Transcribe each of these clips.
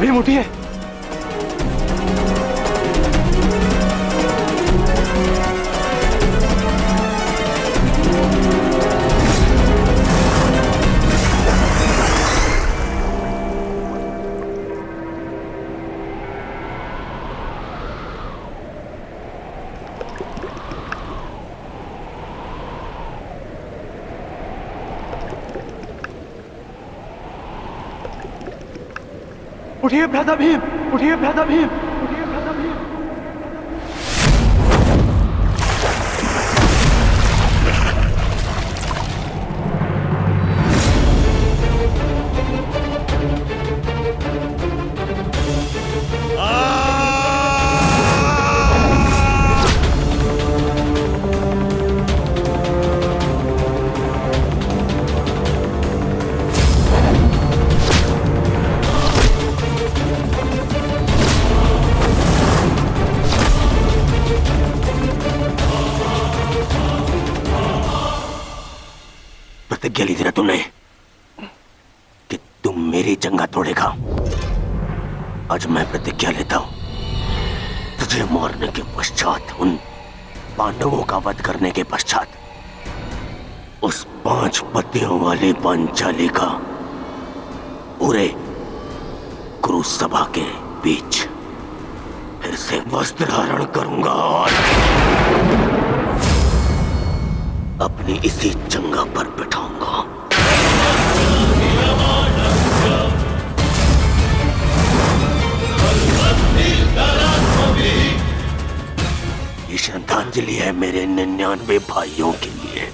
भीम उठिए। उठिए भ्राता भीम, उठिए भ्राता भीम, उठिए भ्राता भीम। प्रतिज्ञा ली थी ना तुमने कि तुम मेरी जंगा तोड़ेगा। आज मैं प्रतिज्ञा लेता हूं, तुझे मारने के पश्चात, उन पांडवों का वध करने के पश्चात, उस 5 पतियों वाली पांचाली का पूरे कुरुसभा के बीच फिर से वस्त्र हरण करूंगा और अपनी इसी जंगा पर बिठाऊंगा। ये श्रद्धांजलि है मेरे 99 भाइयों के लिए।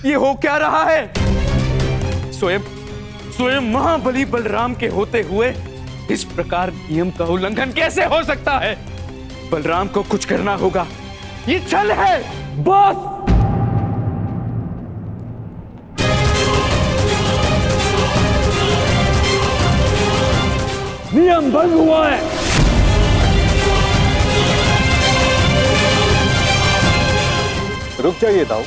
ये हो क्या रहा है? स्वयं स्वयं महाबली बलराम के होते हुए इस प्रकार नियम का उल्लंघन कैसे हो सकता है? बलराम को कुछ करना होगा। ये छल है। बस नियम भंग हुआ है। रुक जाइए दाऊ।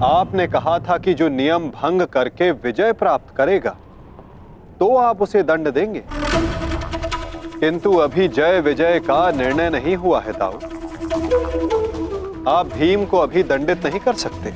आपने कहा था कि जो नियम भंग करके विजय प्राप्त करेगा तो आप उसे दंड देंगे, किंतु अभी जय विजय का निर्णय नहीं हुआ है दाऊ। आप भीम को अभी दंडित नहीं कर सकते।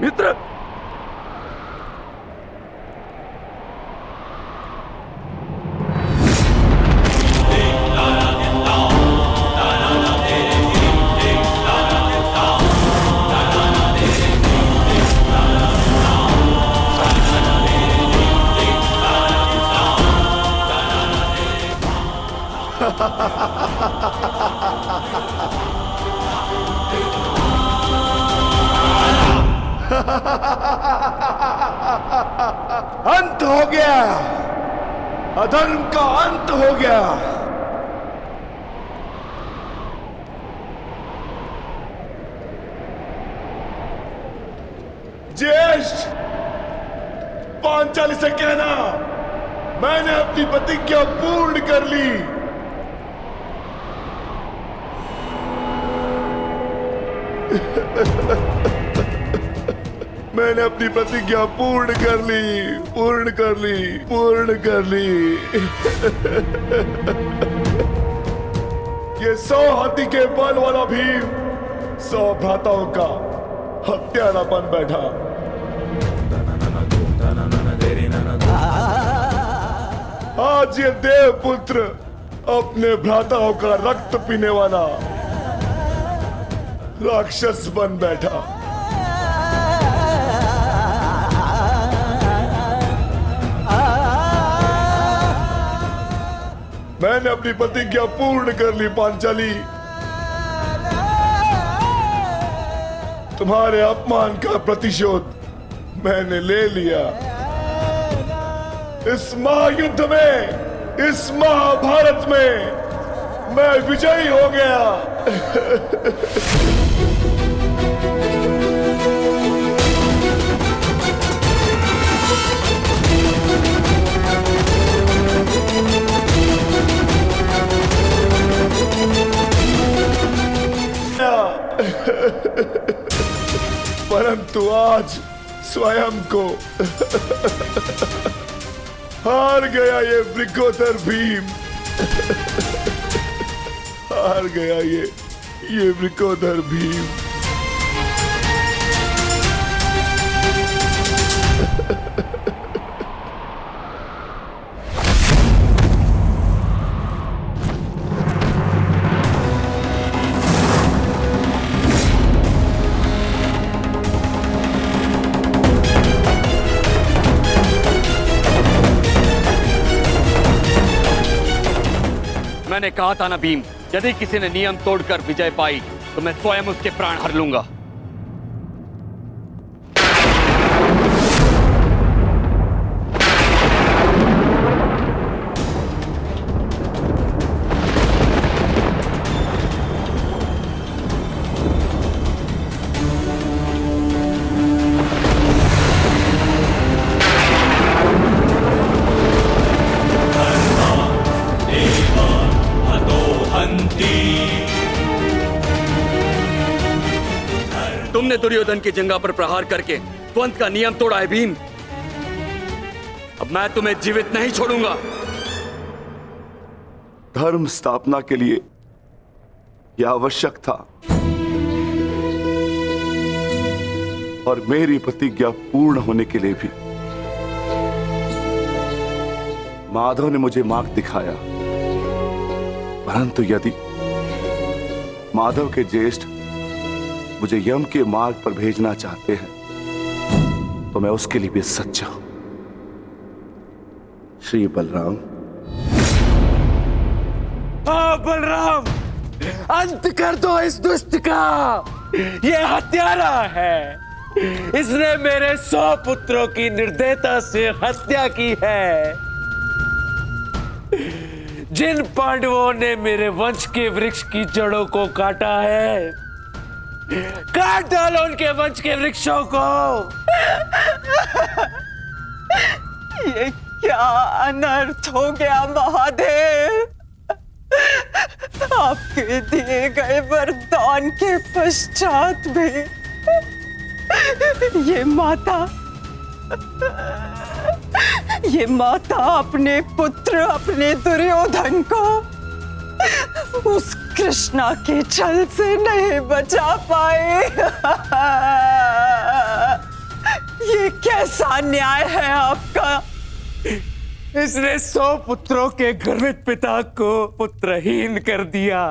मित्र, अंत हो गया। अधर्म का अंत हो गया। ज्येष्ठ, पांचाली से कहना मैंने अपनी प्रतिज्ञा पूर्ण कर ली। मैंने अपनी प्रतिज्ञा पूर्ण कर ली, पूर्ण कर ली, पूर्ण कर ली। ये 100 हाथी के बल वाला भीम 100 भ्राताओं का हत्यारा बन बैठा। आज ये देवपुत्र अपने भ्राताओं का रक्त पीने वाला राक्षस बन बैठा। मैंने अपनी प्रतिज्ञा पूर्ण कर ली पांचाली। तुम्हारे अपमान का प्रतिशोध मैंने ले लिया। इस महायुद्ध में, इस महाभारत में मैं विजयी हो गया। परंतु आज स्वयं को हार गया ये वृकोदर भीम। हार गया ये वृकोदर भीम। मैंने कहा था ना भीम, यदि किसी ने नियम तोड़कर विजय पाई तो मैं स्वयं उसके प्राण हर लूंगा। तुमने दुर्योधन की जंगा पर प्रहार करके द्वंद का नियम तोड़ा है भीम। अब मैं तुम्हें जीवित नहीं छोड़ूंगा। धर्म स्थापना के लिए यह आवश्यक था और मेरी प्रतिज्ञा पूर्ण होने के लिए भी। माधव ने मुझे मार्ग दिखाया, परंतु यदि माधव के ज्येष्ठ मुझे यम के मार्ग पर भेजना चाहते हैं तो मैं उसके लिए भी सच्चा हूं। श्री बलराम। हाँ बलराम, अंत कर दो इस दुष्ट का। ये हत्यारा है। इसने मेरे 100 पुत्रों की निर्दयता से हत्या की है। जिन पांडवों ने मेरे वंश के वृक्ष की जड़ों को काटा है, काट डालो उनके वंश के वृक्षों को। ये क्या अनर्थ हो गया महादेव। आपके दिए गए वरदान के पश्चात भी ये माता अपने पुत्र, अपने दुर्योधन को उस कृष्णा के छल से नहीं बचा पाए। ये कैसा न्याय है आपका। इसने 100 पुत्रों के गर्वित पिता को पुत्रहीन कर दिया।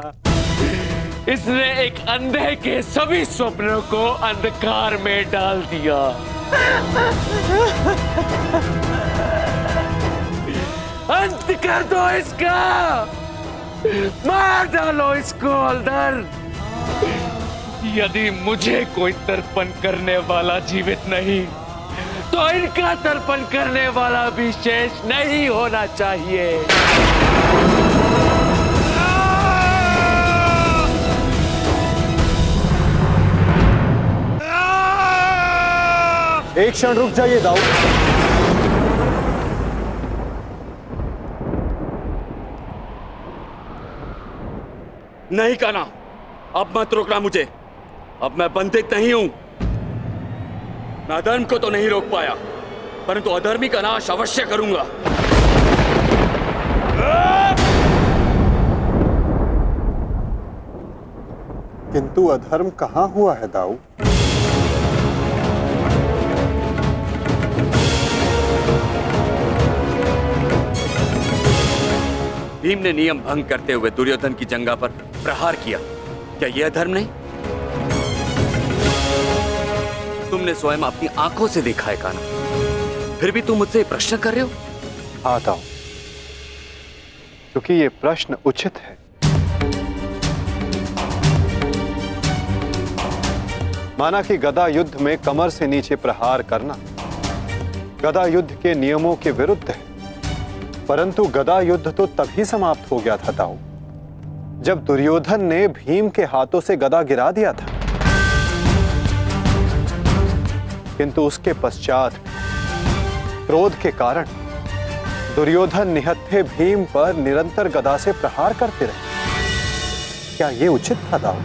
इसने एक अंधे के सभी स्वप्नों को अंधकार में डाल दिया। अंत कर दो इसका। मार डालो इसको अंदर। यदि मुझे कोई तर्पण करने वाला जीवित नहीं तो इनका तर्पण करने वाला भी शेष नहीं होना चाहिए। एक क्षण रुक जाइए दाऊ। नहीं कान्हा, अब मत रोकना मुझे। अब मैं बंधित नहीं हूं। मैं अधर्म को तो नहीं रोक पाया, परंतु अधर्मी का नाश अवश्य करूंगा। किंतु अधर्म कहां हुआ है दाऊ? भीम ने नियम भंग करते हुए दुर्योधन की जंघा पर प्रहार किया, क्या यह अधर्म नहीं? तुमने स्वयं अपनी आंखों से देखा है कान्हा, फिर भी तुम मुझसे प्रश्न कर रहे हो? हाँ दाऊ, क्योंकि ये प्रश्न उचित है। माना कि गदा युद्ध में कमर से नीचे प्रहार करना गदा युद्ध के नियमों के विरुद्ध है, परंतु गदा युद्ध तो तभी समाप्त हो गया था दाऊ, जब दुर्योधन ने भीम के हाथों से गदा गिरा दिया था। किंतु उसके पश्चात क्रोध के कारण दुर्योधन निहत्थे भीम पर निरंतर गदा से प्रहार करते रहे। क्या यह उचित था दाऊ?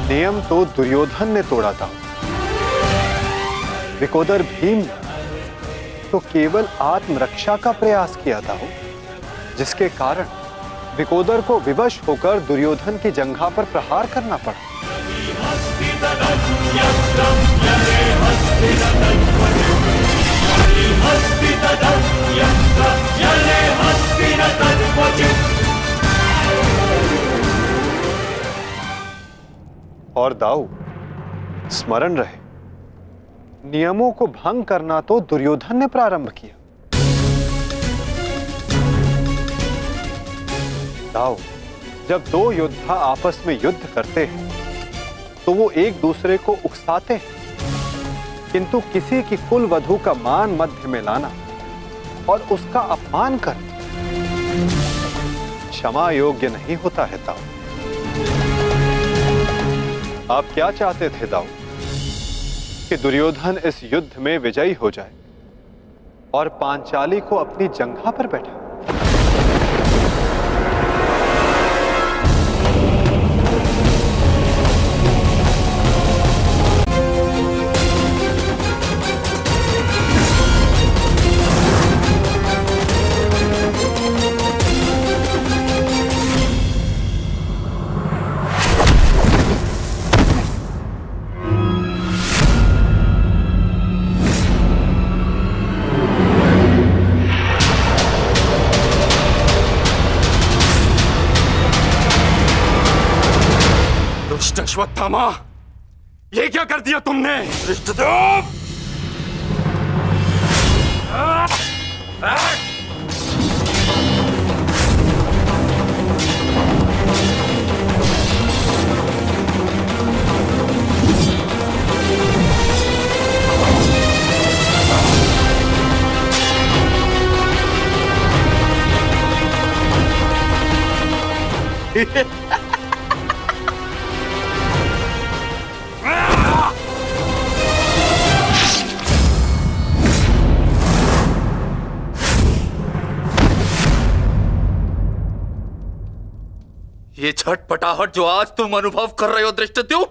नियम तो दुर्योधन ने तोड़ा था, विकोदर भीम ने तो केवल आत्मरक्षा का प्रयास किया था, जिसके कारण विकोदर को विवश होकर दुर्योधन की जंघा पर प्रहार करना पड़ा। और दाऊ, स्मरण रहे, नियमों को भंग करना तो दुर्योधन ने प्रारंभ किया। दाऊ, जब दो योद्धा आपस में युद्ध करते हैं तो वो एक दूसरे को उकसाते हैं, किंतु किसी की कुल वधू का मान मध्य में लाना और उसका अपमान करना क्षमा योग्य नहीं होता है दाऊ। आप क्या चाहते थे दाऊ? कि दुर्योधन इस युद्ध में विजयी हो जाए और पांचाली को अपनी जंघा पर बैठा? अश्वत्थामा, ये क्या कर दिया तुमने? धृष्टद्युम्न! ये छटपटाहट जो आज तुम अनुभव कर रहे हो धृष्टद्युम्न,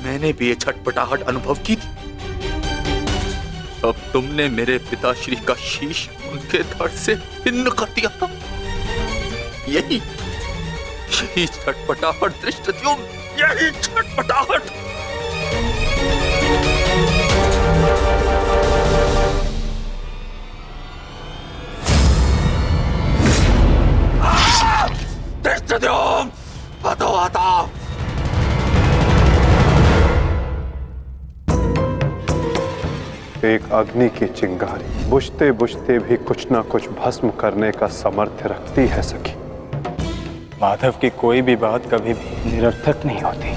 मैंने भी ये छटपटाहट अनुभव की थी। अब तुमने मेरे पिताश्री का शीश उनके धड़ से भिन्न कर दिया था। यही छटपटाहट धृष्टद्युम्न, यही छटपटाहट। धृष्टद्युम्न, बताओ आता। एक अग्नि की चिंगारी बुझते बुझते भी कुछ ना कुछ भस्म करने का सामर्थ्य रखती है सखी। माधव की कोई भी बात कभी भी निरर्थक नहीं होती।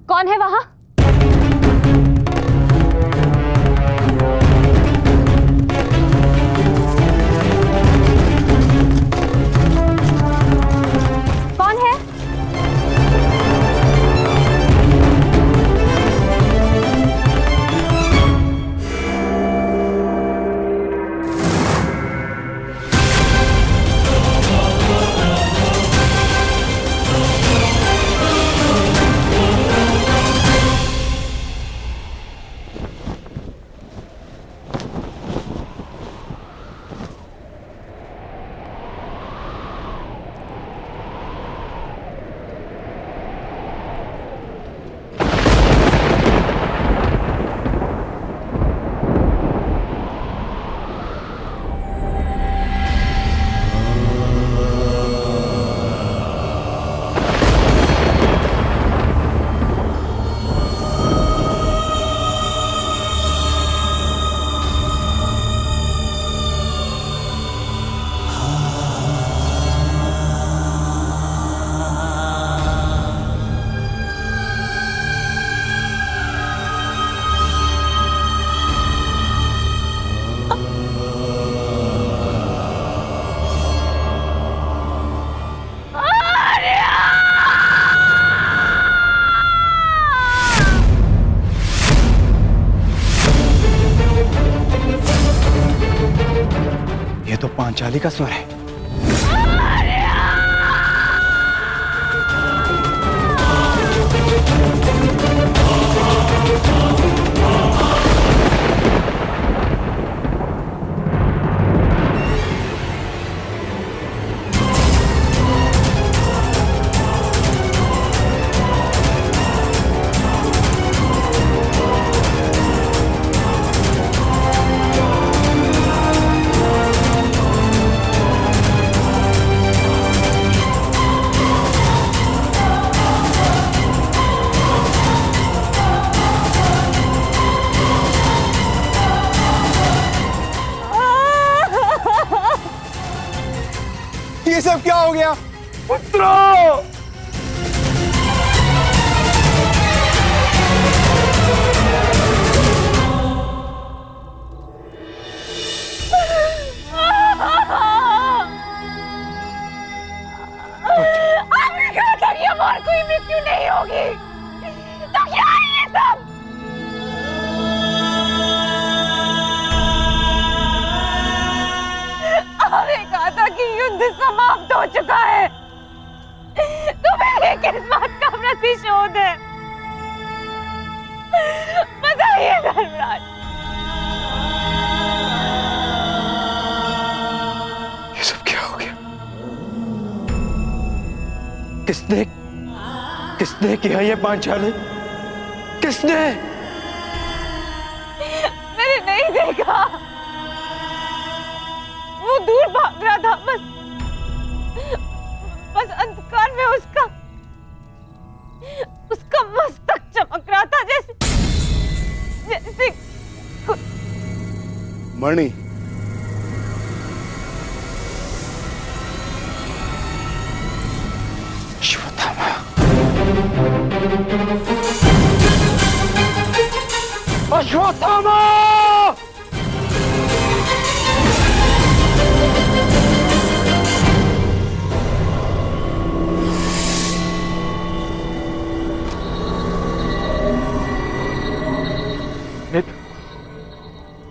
कौन है वहां? पांचाली का स्वर है। ये सब क्या हो गया? आपने कहा था कि अब और कोई मृत्यु नहीं होगी, तो क्या है ये सब? आपने कहा था कि युद्ध समाप्त हो चुका है, तो मेरे किस बात का प्रतिशोध है? बताइए धर्मराज। ये सब क्या हो गया? किसने किया ये पांचाली? किसने? मैंने नहीं देखा, वो दूर भाग रहा था, बस अंधकार में उसका मस्तक चमक रहा था, जैसे मणि, अश्वत्थामा, अश्वत्थामा!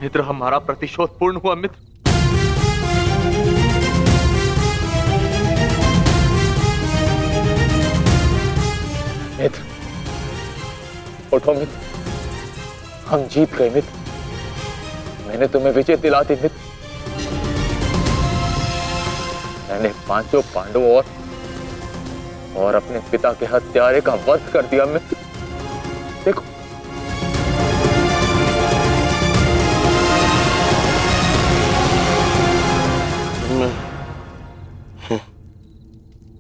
मित्र, हमारा प्रतिशोध पूर्ण हुआ मित्र। मित्र, उठो मित्र, हम जीत गए मित्र। मैंने तुम्हें विजय दिला दी मित्र। मैंने पांचों पांडवों और अपने पिता के हत्यारे का वध कर दिया मित्र। देखो,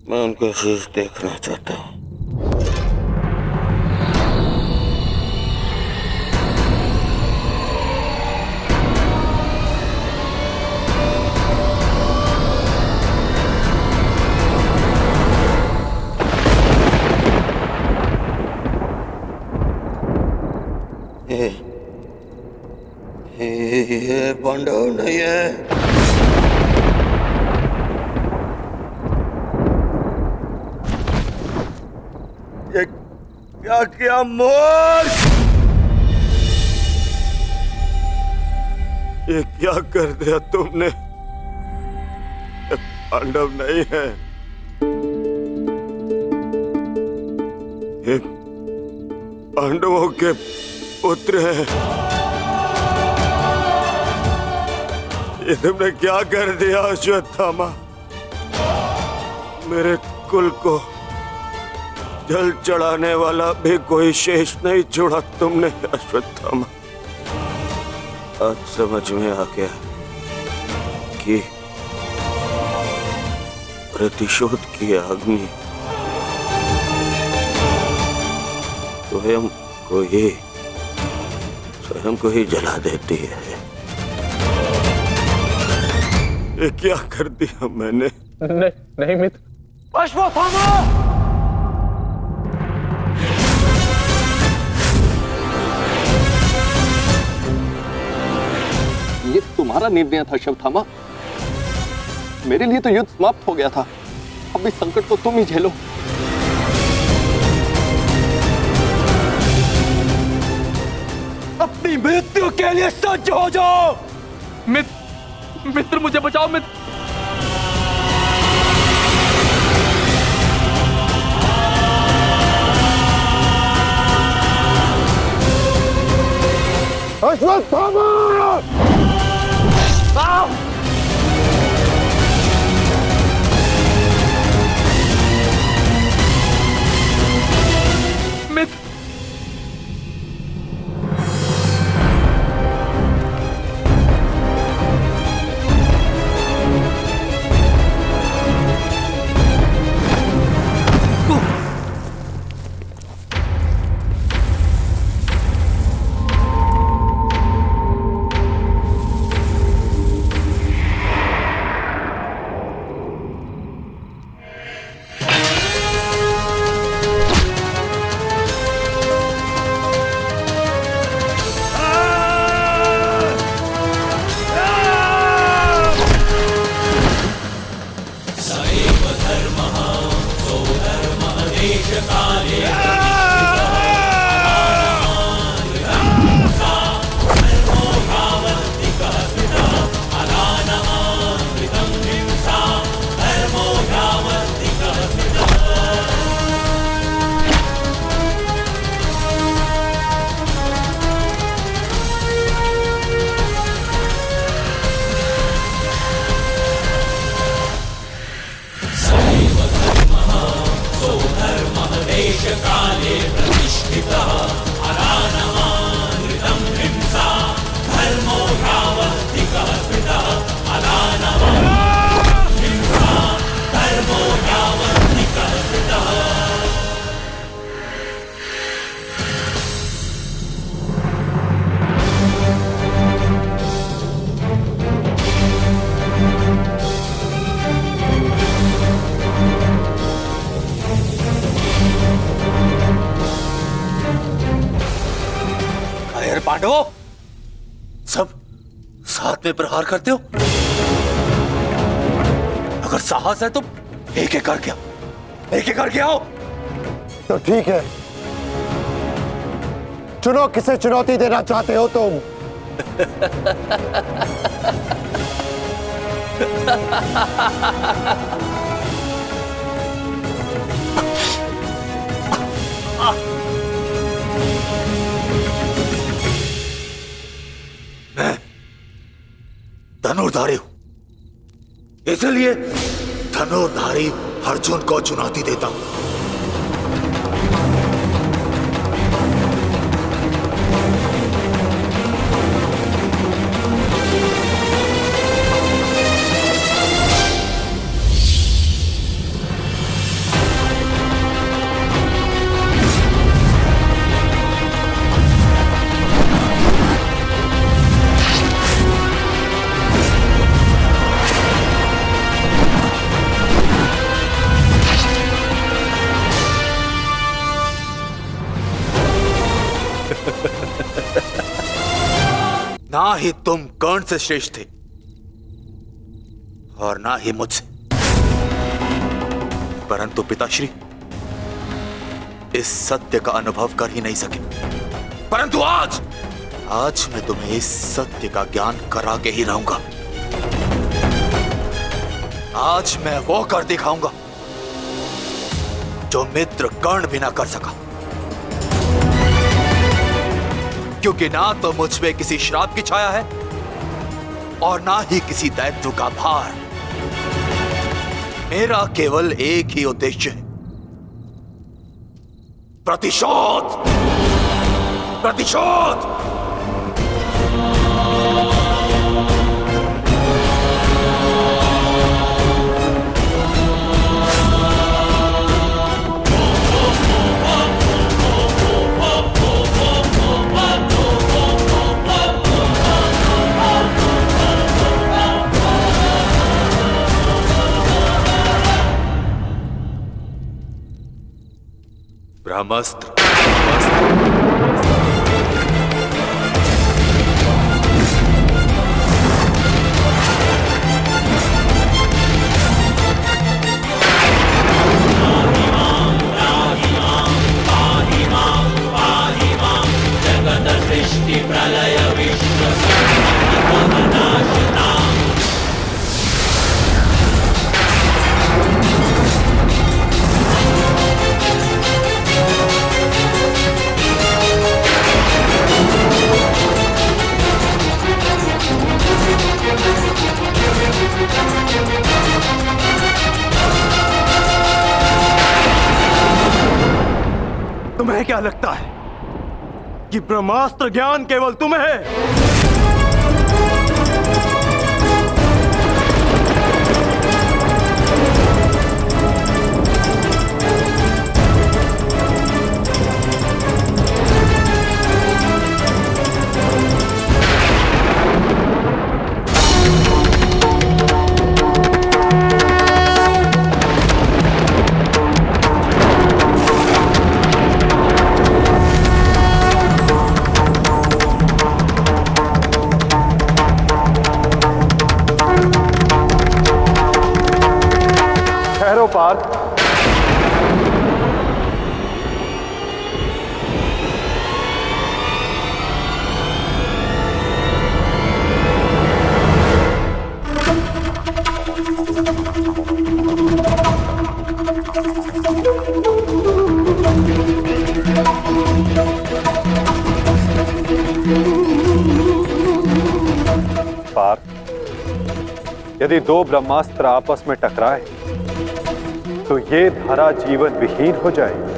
मैं उनका शीश देखना चाहता हूँ। ये पांडव नहीं है। ये क्या किया मूर्ख? ये क्या कर दिया तुमने? ये पांडव नहीं है, ये पांडवों के पुत्र हैं। ये तुमने क्या कर दिया अश्वत्थामा? मेरे कुल को जल चढ़ाने वाला भी कोई शेष नहीं छोड़ा तुमने अश्वत्थामा। आज समझ में आ गया कि प्रतिशोध की अग्नि स्वयं को ही जला देती है। ये क्या कर दिया मैंने? नहीं मित्र। अश्वत्थामा! ये तुम्हारा निर्णय था अश्वत्थामा। मेरे लिए तो युद्ध समाप्त हो गया था। अब इस संकट को तुम ही झेलो। अपनी मृत्यु के लिए सज्ज हो जाओ। मित्र मुझे बचाओ मित्र। अश्वत्थामा! मित्र पांडवों, सब साथ में प्रहार करते हो? अगर साहस है तो एक एक करके आओ, एक एक करके आओ। तो ठीक है, चुनो किसे चुनौती देना चाहते हो तुम। मैं धनुर्धारी हूं, इसलिए धनुर्धारी अर्जुन को चुनौती देता हूं। ना ही तुम कर्ण से श्रेष्ठ थे और ना ही मुझसे, परंतु पिताश्री इस सत्य का अनुभव कर ही नहीं सके। परंतु आज मैं तुम्हें इस सत्य का ज्ञान करा के ही रहूंगा। आज मैं वो कर दिखाऊंगा जो मित्र कर्ण भी ना कर सका, क्योंकि ना तो मुझ पे किसी श्राप की छाया है और ना ही किसी दैत्य का भार। मेरा केवल एक ही उद्देश्य है, प्रतिशोध। प्रतिशोध। ब्रह्मास्त्र। तुम्हें क्या लगता है कि ब्रह्मास्त्र ज्ञान केवल तुम्हें है? पार्थ, पार्थ, यदि दो ब्रह्मास्त्र आपस में टकराए तो ये धारा जीवन विहीन हो जाएगी।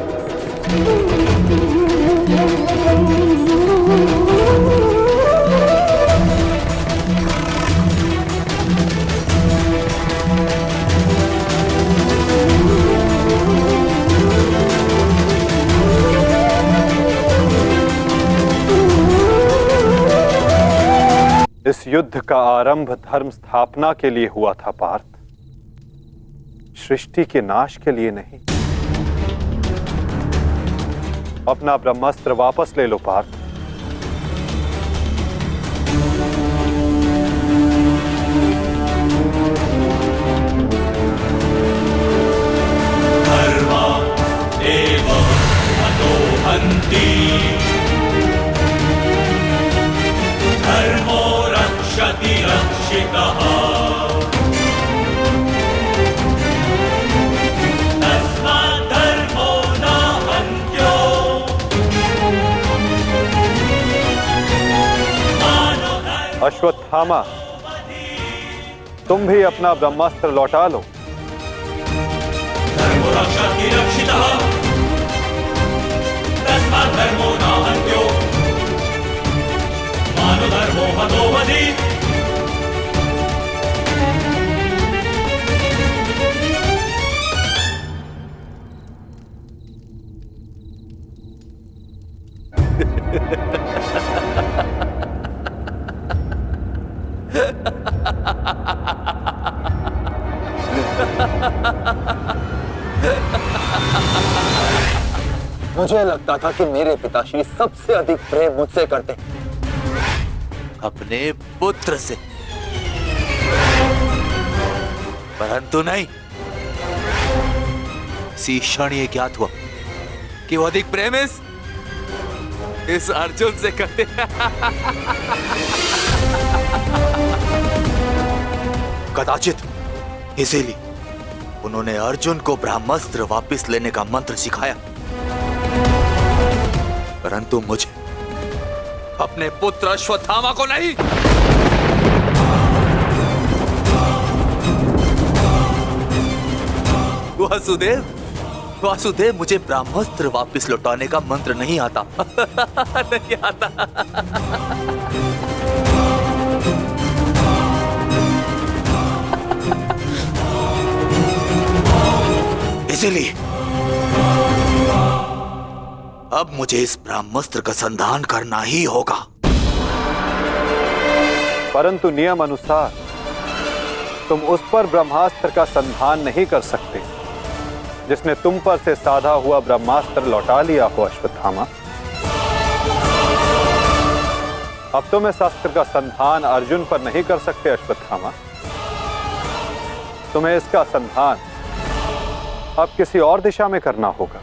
इस युद्ध का आरंभ धर्म स्थापना के लिए हुआ था पार्थ, सृष्टि के नाश के लिए नहीं। अपना ब्रह्मास्त्र वापस ले लो पार्थ। धर्मा एव अतो हन्ति, धर्मो रक्षति रक्षितः। अश्वत्थामा, तुम भी अपना ब्रह्मास्त्र लौटा लो। धर्मो रक्षति रक्षितः, तस्मात् धर्मो न हन्त्यो, मानो धर्मो हतो वधि। मुझे लगता था कि मेरे पिताश्री सबसे अधिक प्रेम मुझसे करते, अपने पुत्र से, परंतु नहीं। इसी क्षण ये ज्ञात हुआ कि वो अधिक प्रेम इस अर्जुन से करते। कदाचित इसीलिए उन्होंने अर्जुन को ब्रह्मास्त्र वापस लेने का मंत्र सिखाया, परंतु मुझे, अपने पुत्र अश्वत्थामा को नहीं। वासुदेव, वासुदेव, मुझे ब्रह्मास्त्र वापस लौटाने का मंत्र नहीं आता। नहीं आता। इसीलिए अब मुझे इस ब्रह्मास्त्र का संधान करना ही होगा। परंतु नियम अनुसार तुम उस पर ब्रह्मास्त्र का संधान नहीं कर सकते जिसने तुम पर से साधा हुआ ब्रह्मास्त्र लौटा लिया हो अश्वत्थामा। अब तुम इस अस्त्र का संधान अर्जुन पर नहीं कर सकते अश्वत्थामा। तुम्हें इसका संधान अब किसी और दिशा में करना होगा।